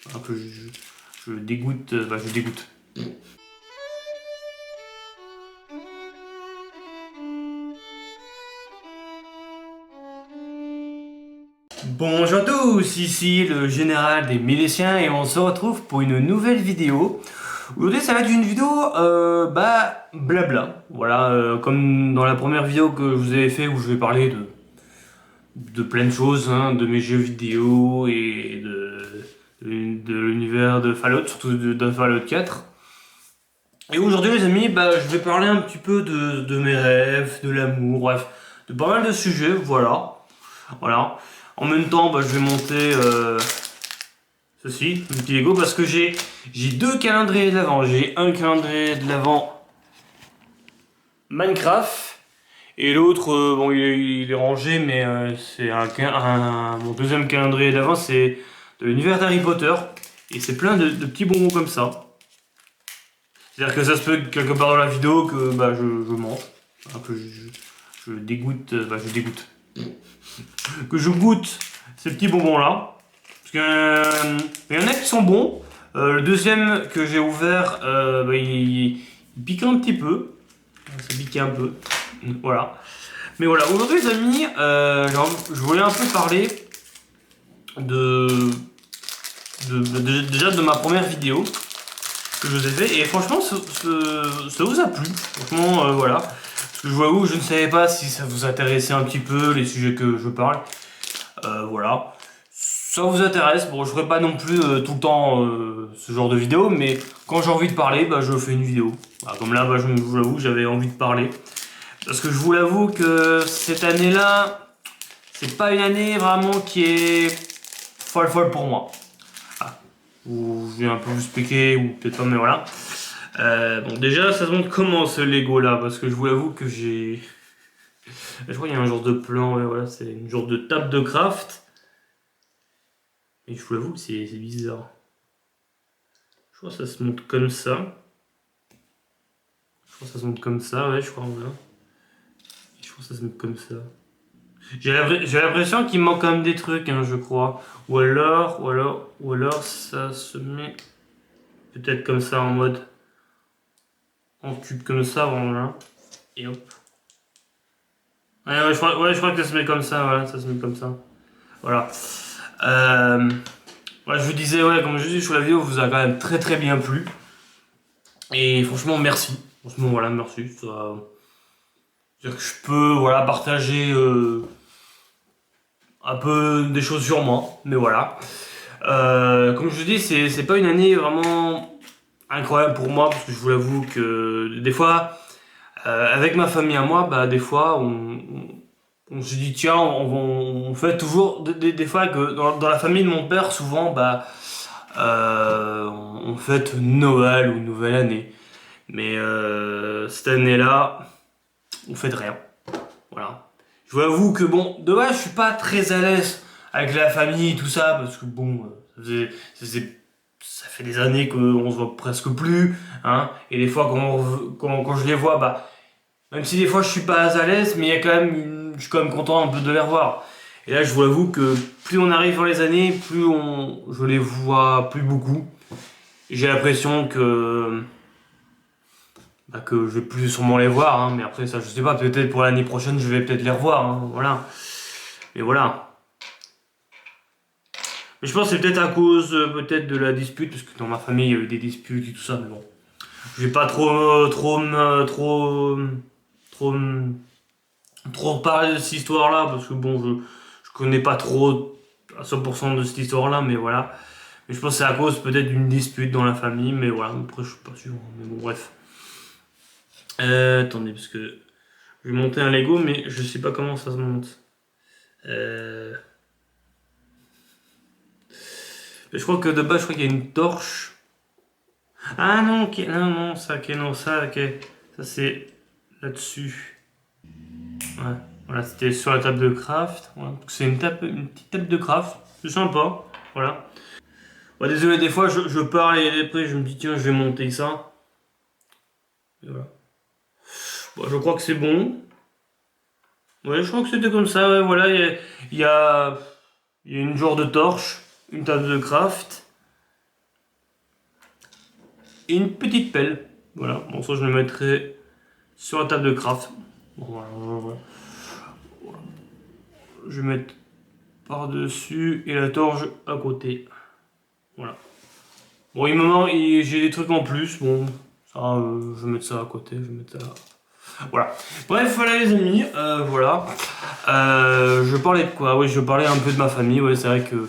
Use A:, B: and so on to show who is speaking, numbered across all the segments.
A: Un peu, je dégoûte, je dégoûte. Bonjour à tous, ici le général des miliciens et on se retrouve pour une nouvelle vidéo. Aujourd'hui ça va être une vidéo blabla. Voilà, comme dans la première vidéo que je vous avais fait où je vais parler de plein de choses, hein, de mes jeux vidéo et de l'univers de Fallout, surtout de Fallout 4. Et aujourd'hui les amis, je vais parler un petit peu de mes rêves, de l'amour, bref, de pas mal de sujets, voilà. Voilà. En même temps, je vais monter ceci, un petit Lego, parce que j'ai deux calendriers de l'avant. J'ai un calendrier de l'avant Minecraft et l'autre, bon, il est rangé, mais c'est mon deuxième calendrier d'avant, c'est de l'univers d'Harry Potter et c'est plein de petits bonbons comme ça. C'est-à-dire que ça se peut quelque part dans la vidéo que je monte, hein, que je dégoûte, je dégoûte. Que je goûte ces petits bonbons là. Parce qu'il y en a qui sont bons. Le deuxième que j'ai ouvert, il pique un petit peu. Ça pique un peu. Voilà. Mais voilà, aujourd'hui les amis, je voulais un peu parler déjà de ma première vidéo que je vous ai fait. Et franchement, ça vous a plu. Franchement, voilà. Parce que je vous avoue, je ne savais pas si ça vous intéressait un petit peu, les sujets que je parle. Voilà. Ça vous intéresse, bon je ferai pas non plus tout le temps ce genre de vidéo, mais quand j'ai envie de parler, je fais une vidéo. Voilà, comme là, je vous l'avoue, j'avais envie de parler. Parce que je vous l'avoue que cette année-là, c'est pas une année vraiment qui est folle pour moi. Ah. Ou je vais un peu vous expliquer, ou peut-être pas, mais voilà. Bon déjà, ça se montre comment ce Lego là, parce que je vous l'avoue que j'ai... Je crois qu'il y a un genre de plan, ouais, voilà, c'est une genre de table de craft. Et je vous l'avoue que c'est bizarre. Je crois que ça se monte comme ça. Je crois que ça se monte comme ça, ouais, je crois, voilà. Et je crois que ça se monte comme ça. J'ai l'impression qu'il manque quand même des trucs, hein, je crois. Ou alors ça se met peut-être comme ça en mode en cube comme ça, voilà. Et hop. Ouais, je crois que ça se met comme ça, voilà, ça se met comme ça. Voilà. Ouais, je vous disais, ouais, comme je dis sur la vidéo, vous a quand même très bien plu. Et franchement, merci. Franchement, voilà, merci. C'est-à-dire que je peux, voilà, partager un peu des choses sur moi, mais voilà. Comme je vous dis, c'est pas une année vraiment incroyable pour moi, parce que je vous l'avoue que des fois, avec ma famille à moi, des fois, on se dit, tiens, on fait toujours, des fois, que dans la famille de mon père, souvent, on fête Noël ou Nouvelle Année. Mais cette année-là, on fait rien. Voilà. Je vous avoue que bon, de base, je suis pas très à l'aise avec la famille et tout ça, parce que bon, ça fait des années qu'on se voit presque plus, hein. Et des fois, quand je les vois, même si des fois je suis pas à l'aise, mais il y a quand même je suis quand même content un peu de les revoir. Et là, je vous avoue que plus on arrive dans les années, je les vois plus beaucoup. J'ai l'impression que je vais plus sûrement les voir, hein, mais après ça je sais pas, peut-être pour l'année prochaine je vais peut-être les revoir, hein, voilà. Mais voilà. Mais je pense que c'est peut-être à cause peut-être de la dispute, parce que dans ma famille il y a eu des disputes et tout ça, mais bon. Je vais pas trop parler de cette histoire-là, parce que bon, je connais pas trop à 100% de cette histoire-là, mais voilà. Mais je pense que c'est à cause peut-être d'une dispute dans la famille, mais voilà, après je suis pas sûr, mais bon bref. Attendez, parce que je vais monter un Lego, mais je sais pas comment ça se monte. Je crois que de base, je crois qu'il y a une torche. Ah non, ok, non, ça, ok, non, ça, ok. Ça, c'est là-dessus. Ouais, voilà, c'était sur la table de craft. Voilà. C'est une petite table de craft. C'est sympa, voilà. Ouais, désolé, des fois, je parle et après, je me dis, tiens, je vais monter ça. Et voilà. Bon, je crois que c'est bon. Ouais, je crois que c'était comme ça, ouais, voilà, il y a une genre de torche, une table de craft. et une petite pelle. Voilà, bon ça je le mettrai sur la table de craft. Bon, voilà. Je vais mettre par-dessus et la torche à côté. Voilà. Bon, j'ai des trucs en plus. Bon, ça, je vais mettre ça à côté. Je vais mettre ça là. Voilà. Bref, voilà les amis. Voilà. Je parlais de quoi? Oui, je parlais un peu de ma famille. Ouais, c'est vrai que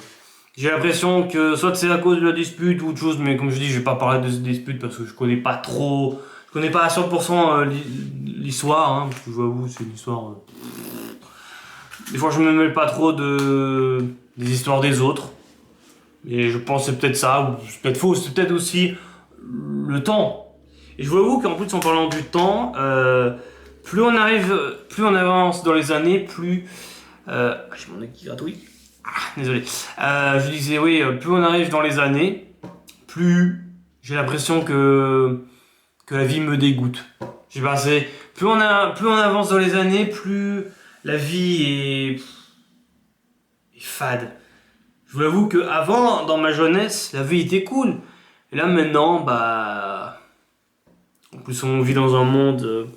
A: j'ai l'impression que soit c'est à cause de la dispute ou autre chose, mais comme je dis, je vais pas parler de cette dispute parce que je connais pas trop. Je connais pas à 100% l'histoire. Hein, parce que je vous avoue, c'est une histoire. Des fois, je me mêle pas trop des histoires des autres. Et je pense que c'est peut-être ça, ou c'est peut-être faux, c'est peut-être aussi le temps. Et je vous avoue qu'en plus, en parlant du temps, plus on avance dans les années, plus... j'ai mon nez qui gratouille. Désolé. Je disais, oui, plus on arrive dans les années, plus j'ai l'impression que la vie me dégoûte. Je sais pas, plus on avance dans les années, plus la vie est fade. Je vous avoue que avant, dans ma jeunesse, la vie était cool. Et là maintenant, bah, en plus on vit dans un monde.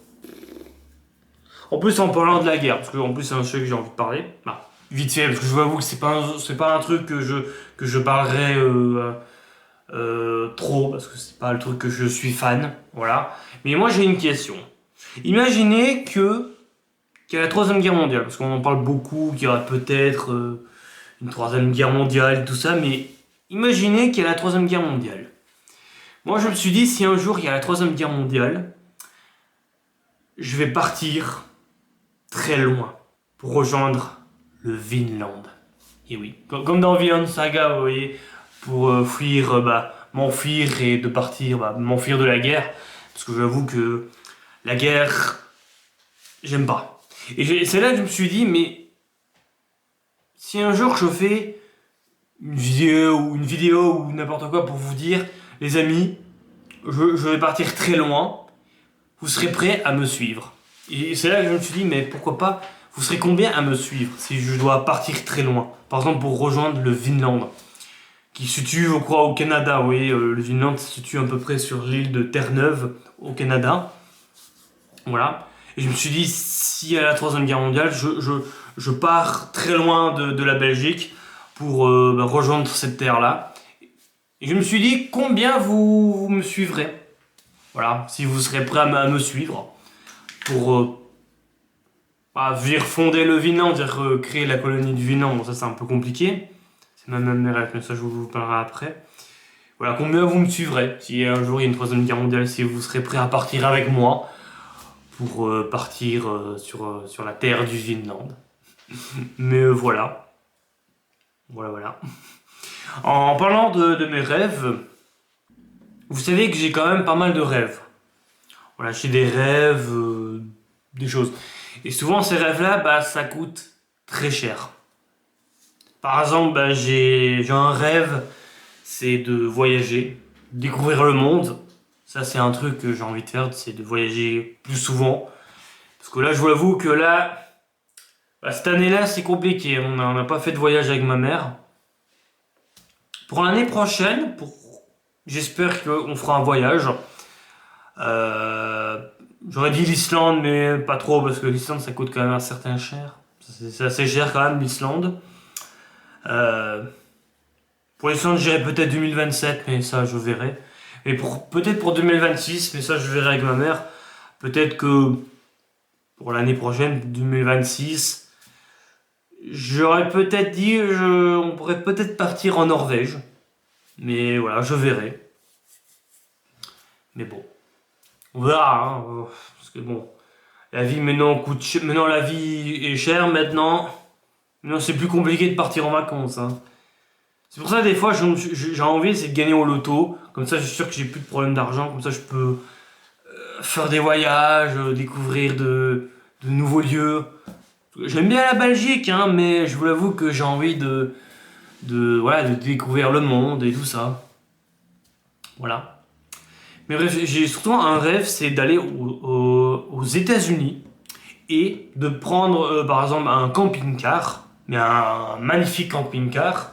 A: En plus en parlant de la guerre, parce que en plus c'est un sujet que j'ai envie de parler. Bah, vite fait, parce que je vous avoue que c'est pas un truc que je parlerai trop, parce que c'est pas le truc que je suis fan, voilà. Mais moi j'ai une question. Imaginez qu'il y a la troisième guerre mondiale, parce qu'on en parle beaucoup, qu'il y aura peut-être une troisième guerre mondiale, tout ça, mais imaginez qu'il y a la troisième guerre mondiale. Moi je me suis dit, si un jour il y a la troisième guerre mondiale, je vais partir très loin pour rejoindre le Vinland. Et oui, comme dans Vinland Saga, vous voyez, pour fuir, m'enfuir et de partir, m'enfuir de la guerre, parce que j'avoue que la guerre, j'aime pas. Et c'est là que je me suis dit, mais si un jour je fais une vidéo ou n'importe quoi pour vous dire, les amis, je vais partir très loin, vous serez prêts à me suivre. Et c'est là que je me suis dit, mais pourquoi pas, vous serez combien à me suivre si je dois partir très loin? Par exemple pour rejoindre le Vinland, qui se situe, je crois, au Canada. Vous voyez, le Vinland se situe à peu près sur l'île de Terre-Neuve, au Canada. Voilà. Et je me suis dit, s'il y a la troisième guerre mondiale, je pars très loin de la Belgique pour rejoindre cette terre-là. Et je me suis dit, combien vous me suivrez? Voilà, si vous serez prêt à me suivre pour venir fonder le Vinland, c'est-à-dire créer la colonie du Vinland. Bon, ça c'est un peu compliqué. C'est même mes rêves, mais ça je vous parlerai après. Voilà, combien vous me suivrez? Si un jour il y a une troisième guerre mondiale, si vous serez prêt à partir avec moi pour partir sur la terre du Vinland. Mais voilà. Voilà. En parlant de mes rêves, vous savez que j'ai quand même pas mal de rêves. Voilà, j'ai des rêves, des choses. Et souvent ces rêves-là, ça coûte très cher. Par exemple, j'ai un rêve, c'est de voyager, découvrir le monde. Ça c'est un truc que j'ai envie de faire, c'est de voyager plus souvent. Parce que là, je vous avoue que là, cette année-là, c'est compliqué. On n'a pas fait de voyage avec ma mère. Pour l'année prochaine, j'espère qu'on fera un voyage. J'aurais dit l'Islande, mais pas trop, parce que l'Islande, ça coûte quand même un certain cher. C'est assez cher quand même, l'Islande. Pour l'Islande, j'irai peut-être 2027, mais ça, je verrai. Et peut-être pour 2026, mais ça, je verrai avec ma mère. Peut-être que pour l'année prochaine, 2026, j'aurais peut-être dit, on pourrait peut-être partir en Norvège. Mais voilà, je verrai. Mais bon, on verra, hein, parce que bon, la vie maintenant coûte cher, maintenant la vie est chère, maintenant c'est plus compliqué de partir en vacances. Hein. C'est pour ça des fois j'ai envie c'est de gagner au loto, comme ça je suis sûr que j'ai plus de problème d'argent, comme ça je peux faire des voyages, découvrir de nouveaux lieux. J'aime bien la Belgique, hein, mais je vous l'avoue que j'ai envie de découvrir le monde et tout ça. Voilà. Mais bref, j'ai surtout un rêve, c'est d'aller aux États-Unis et de prendre par exemple un camping-car, mais un magnifique camping-car,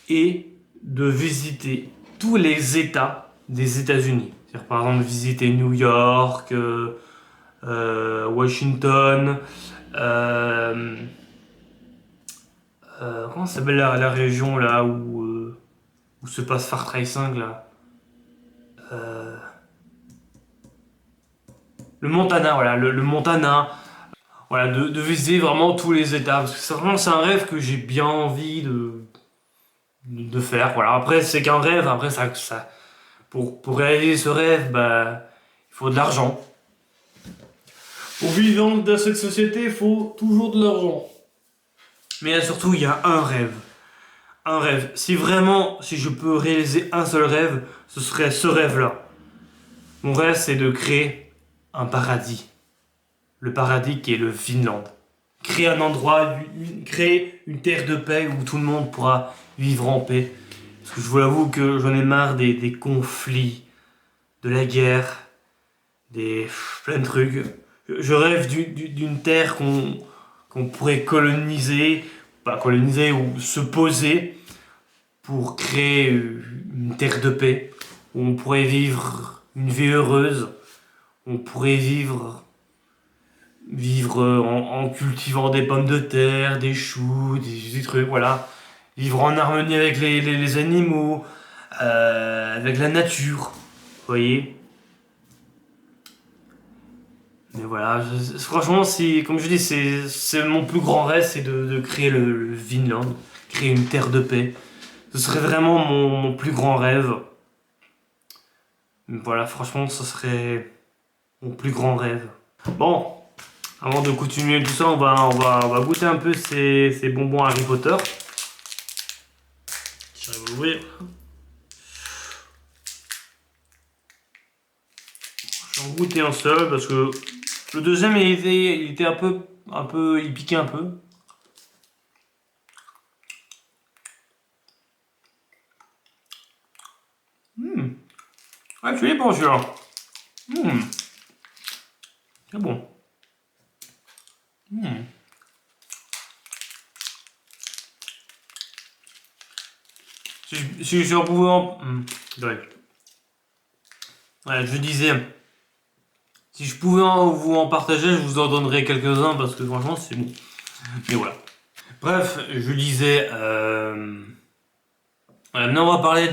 A: et de visiter tous les États des États-Unis. C'est-à-dire, par exemple, visiter New York, Washington, euh, comment s'appelle la région là où se passe Far Cry 5 là? Euh, le Montana, voilà, le Montana. Voilà, de visiter vraiment tous les États. Parce que vraiment, c'est un rêve que j'ai bien envie de faire. Voilà, après, c'est qu'un rêve. Après, pour réaliser ce rêve, bah, il faut de l'argent. Pour vivre dans cette société, il faut toujours de l'argent. Mais surtout, il y a un rêve. Un rêve. Si je peux réaliser un seul rêve, ce serait ce rêve-là. Mon rêve, c'est de créer un paradis. Le paradis qui est le Finlande. Créer un endroit, créer une terre de paix où tout le monde pourra vivre en paix. Parce que je vous l'avoue que j'en ai marre des conflits, de la guerre, plein de trucs. Je rêve d'une terre qu'on pourrait coloniser, pas coloniser ou se poser pour créer une terre de paix où on pourrait vivre une vie heureuse, on pourrait vivre en cultivant des pommes de terre, des choux, des trucs, voilà. Vivre en harmonie avec les animaux, avec la nature, vous voyez. Mais voilà, franchement, comme je dis, c'est mon plus grand rêve, c'est de créer le Vinland, créer une terre de paix. Ce serait vraiment mon plus grand rêve. Voilà, franchement, ce serait mon plus grand rêve. Bon, avant de continuer tout ça, on va goûter un peu ces bonbons Harry Potter. J'arrive à l'ouvrir. J'en goûtais un seul parce que le deuxième il était il piquait un peu. Ouais, tu es bon celui-là. C'est bon. Si je pouvais ouais. Ouais, je disais, si je pouvais vous en partager, je vous en donnerais quelques-uns parce que franchement c'est bon. Mais voilà. Bref, je disais, voilà, maintenant on va parler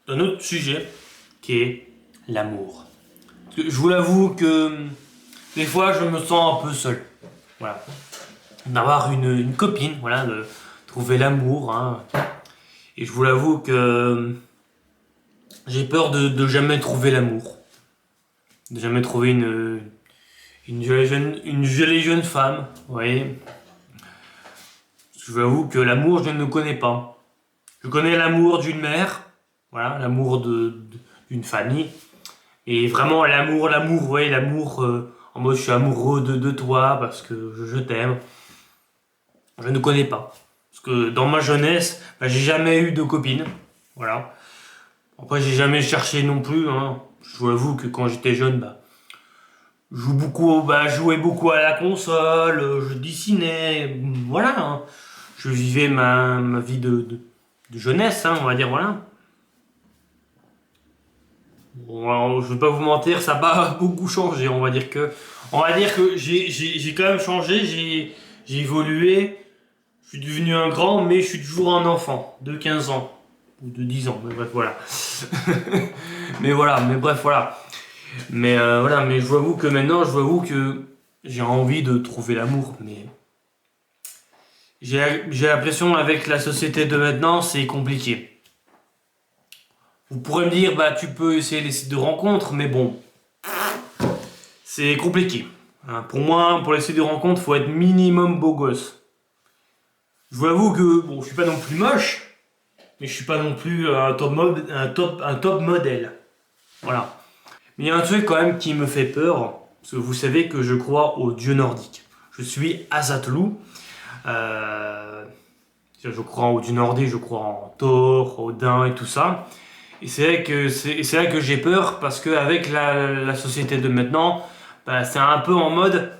A: d'un autre sujet qui est l'amour. Parce que je vous l'avoue que des fois je me sens un peu seul. Voilà. D'avoir une copine, voilà, de trouver l'amour. Hein. Et je vous l'avoue que j'ai peur de jamais trouver l'amour. De jamais trouver une jolie jeune femme, vous voyez. Je vous avoue que l'amour, je ne le connais pas. Je connais l'amour d'une mère, voilà, l'amour d'une famille. Et vraiment l'amour, vous voyez, l'amour en mode je suis amoureux de toi parce que je t'aime. Je ne connais pas. Parce que dans ma jeunesse, bah, j'ai jamais eu de copine. Voilà. Après, j'ai jamais cherché non plus. Hein. Je vous avoue que quand j'étais jeune, bah, je jouais beaucoup à la console, je dessinais, voilà. Hein. Je vivais ma vie de jeunesse, hein, on va dire, voilà. Bon, alors, je vais pas vous mentir, ça n'a pas beaucoup changé. On va dire que j'ai quand même changé, j'ai évolué. Je suis devenu un grand, mais je suis toujours un enfant de 15 ans. Ou de 10 ans, mais bref, voilà. Mais bref, voilà. Mais je vous avoue que maintenant, je vous avoue que j'ai envie de trouver l'amour, mais j'ai l'impression avec la société de maintenant, c'est compliqué. Vous pourrez me dire, bah tu peux essayer les sites de rencontres, mais bon, c'est compliqué. Hein, pour moi, pour les sites de rencontres, faut être minimum beau gosse. Je vous avoue que bon, je suis pas non plus moche, mais je suis pas non plus un top modèle. Voilà. Mais il y a un truc quand même qui me fait peur, parce que vous savez que je crois aux dieux nordiques. Je suis Azatlu. Je crois aux dieux nordiques, je crois en Thor, Odin et tout ça. Et c'est là que j'ai peur, parce qu'avec la société de maintenant, bah, c'est un peu en mode...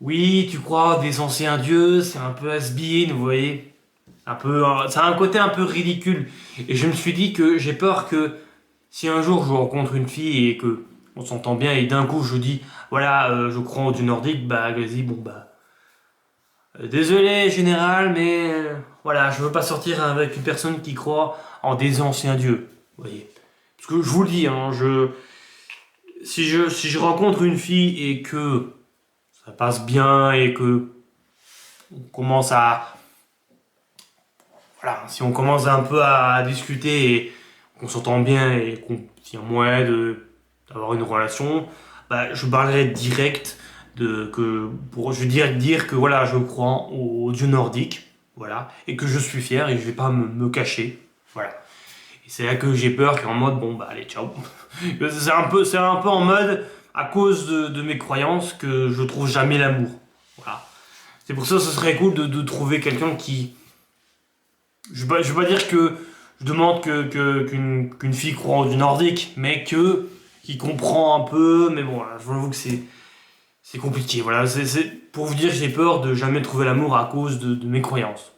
A: Oui, tu crois des anciens dieux, c'est un peu has-been, vous voyez. Ça a un côté un peu ridicule. Et je me suis dit que j'ai peur que si un jour je rencontre une fille et que on s'entend bien et d'un coup je dis voilà je crois en du nordique, bah vas-y bon bah désolé général mais voilà je veux pas sortir avec une personne qui croit en des anciens dieux. Vous voyez. Parce que je vous le dis, hein, si je rencontre une fille et que ça passe bien et que on commence à voilà, si on commence un peu à discuter et qu'on s'entend bien et qu'on y a moyen d'avoir une relation, bah, je parlerai direct je vais dire que voilà, je crois au dieu nordique, voilà, et que je suis fier et je vais pas me cacher, voilà. Et c'est là que j'ai peur qu'en mode bon bah allez ciao. C'est un peu en mode à cause de mes croyances que je trouve jamais l'amour, voilà. C'est pour ça que ce serait cool de trouver quelqu'un qui je veux pas dire que je demande qu'une fille croit en du nordique, mais qui comprend un peu, mais bon, voilà, je vous que c'est compliqué. Voilà, c'est pour vous dire, j'ai peur de jamais trouver l'amour à cause de mes croyances.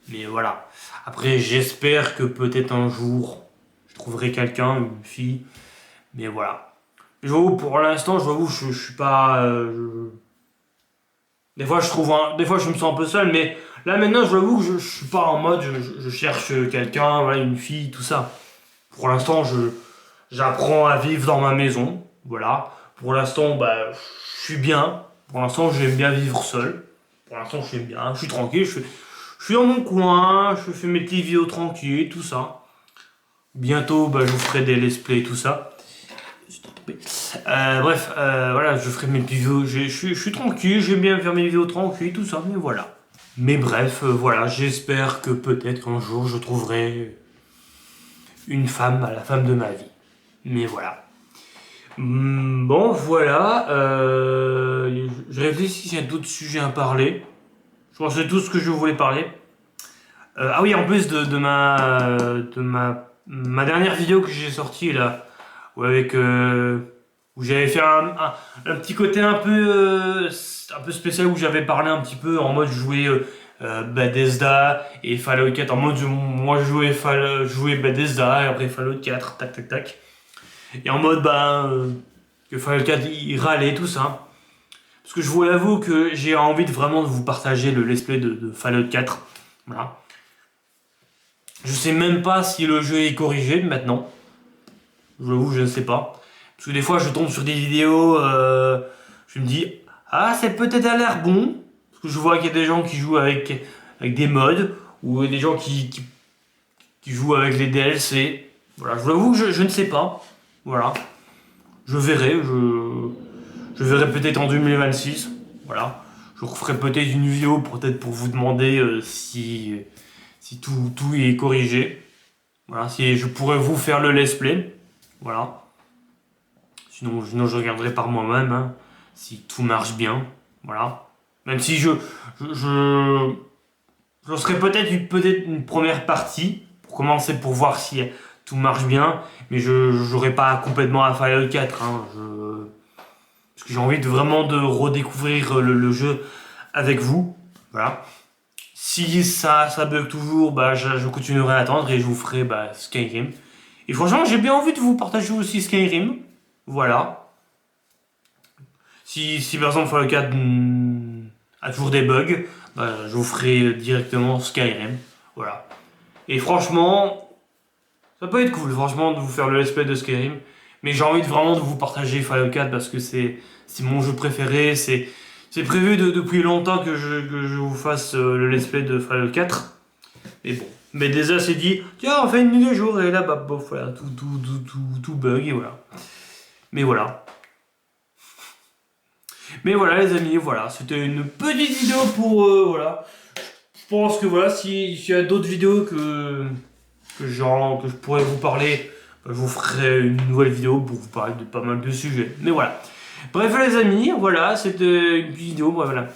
A: Mais voilà. Après, j'espère que peut-être un jour, je trouverai quelqu'un, une fille. Mais voilà. Je vous pour l'instant, je suis pas. Des fois, des fois, je me sens un peu seul, mais là maintenant, je l'avoue que je suis pas en mode, je cherche quelqu'un, voilà, une fille, tout ça. Pour l'instant, j'apprends à vivre dans ma maison, voilà. Pour l'instant, bah, je suis bien. Pour l'instant, j'aime bien vivre seul. Pour l'instant, je suis bien, je suis tranquille, je suis dans mon coin, je fais mes petites vidéos tranquilles, tout ça. Bientôt, bah, je vous ferai des let's play, tout ça. Bref, voilà, je ferai mes vidéos. Je suis tranquille, j'aime bien faire mes vidéos tranquilles, tout ça, mais voilà. Mais bref, voilà, j'espère que peut-être qu'un jour je trouverai une femme, la femme de ma vie. Mais voilà. Bon, voilà. Je réfléchis s'il y a d'autres sujets à parler. Je pense que c'est tout ce que je voulais parler. Ah oui, en plus de ma dernière vidéo que j'ai sortie là. Avec où j'avais fait un petit côté un peu spécial où j'avais parlé un petit peu en mode jouer Bethesda et Fallout 4 en mode moi je jouais Bethesda et après Fallout 4 tac tac tac et en mode que Fallout 4 il râlait tout ça parce que je vous avoue que j'ai envie vraiment de vous partager le let's play de Fallout 4 voilà. Je sais même pas si le jeu est corrigé maintenant. Je l'avoue, je ne sais pas. Parce que des fois, je tombe sur des vidéos, je me dis, ah, c'est peut-être à l'air bon. Parce que je vois qu'il y a des gens qui jouent avec des mods, ou des gens qui jouent avec les DLC. Voilà, je l'avoue que je ne sais pas. Voilà. Je verrai, je verrai peut-être en 2026. Voilà. Je referai peut-être une vidéo peut-être pour vous demander si tout est corrigé. Voilà, si je pourrais vous faire le let's play. Voilà. Sinon je regarderai par moi-même hein, si tout marche bien. Voilà. Même si je ferai peut-être une première partie pour commencer pour voir si tout marche bien. Mais je jouerai pas complètement à Fallout 4. Hein, parce que j'ai envie vraiment de redécouvrir le jeu avec vous. Voilà. Si ça bug toujours, bah, je continuerai à attendre et je vous ferai Skyrim. Et franchement, j'ai bien envie de vous partager aussi Skyrim. Voilà. Si par exemple Fallout 4 a toujours des bugs, je vous ferai directement Skyrim. Voilà. Et franchement, ça peut être cool, franchement, de vous faire le let's play de Skyrim. Mais j'ai envie vraiment de vous partager Fallout 4 parce que c'est mon jeu préféré. C'est prévu depuis longtemps que je vous fasse le let's play de Fallout 4. Mais bon. Mais déjà c'est dit, tiens on fait une mise à jour et là bof voilà, tout bug et voilà. Mais voilà. Mais voilà les amis, voilà, c'était une petite vidéo pour voilà. Je pense que voilà, s'il y a d'autres vidéos que je pourrais vous parler, je vous ferai une nouvelle vidéo pour vous parler de pas mal de sujets. Mais voilà. Bref les amis, voilà, c'était une petite vidéo, voilà.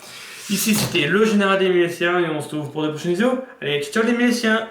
A: Ici c'était le général des Miliciens et on se retrouve pour de prochaines vidéos. Allez, ciao les Miliciens.